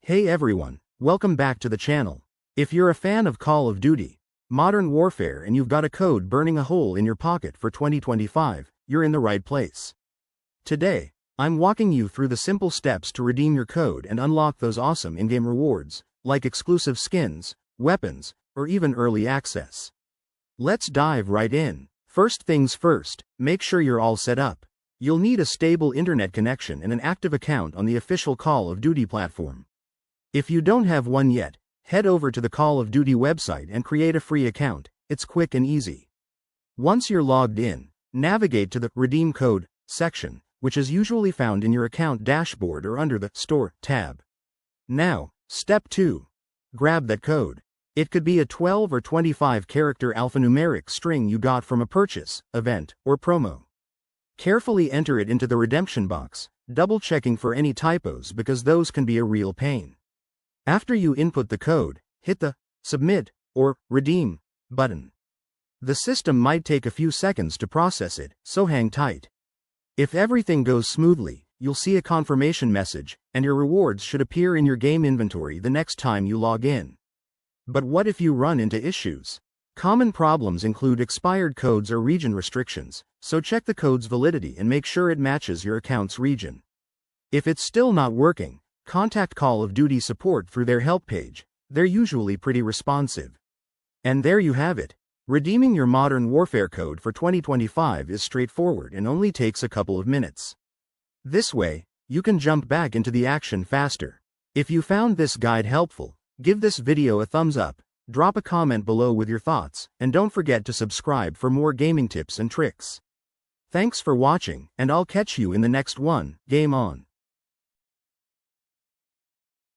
Hey everyone, welcome back to the channel. If you're a fan of Call of Duty, Modern Warfare and you've got a code burning a hole in your pocket for 2025, you're in the right place. Today, I'm walking you through the simple steps to redeem your code and unlock those awesome in-game rewards, like exclusive skins, weapons, or even early access. Let's dive right in. First things first, make sure you're all set up. You'll need a stable internet connection and an active account on the official Call of Duty platform. If you don't have one yet, head over to the Call of Duty website and create a free account. It's quick and easy. Once you're logged in, navigate to the Redeem Code section, which is usually found in your account dashboard or under the Store tab. Now, step 2. Grab that code. It could be a 12 or 25 character alphanumeric string you got from a purchase, event, or promo. Carefully enter it into the redemption box, double-checking for any typos because those can be a real pain. After you input the code, hit the Submit or Redeem button. The system might take a few seconds to process it, so hang tight. If everything goes smoothly, you'll see a confirmation message, and your rewards should appear in your game inventory the next time you log in. But what if you run into issues? Common problems include expired codes or region restrictions, so check the code's validity and make sure it matches your account's region. If it's still not working, contact Call of Duty support through their help page. They're usually pretty responsive. And there you have it. Redeeming your Modern Warfare code for 2025 is straightforward and only takes a couple of minutes. This way, you can jump back into the action faster. If you found this guide helpful, give this video a thumbs up, drop a comment below with your thoughts, and don't forget to subscribe for more gaming tips and tricks. Thanks for watching, and I'll catch you in the next one. Game on.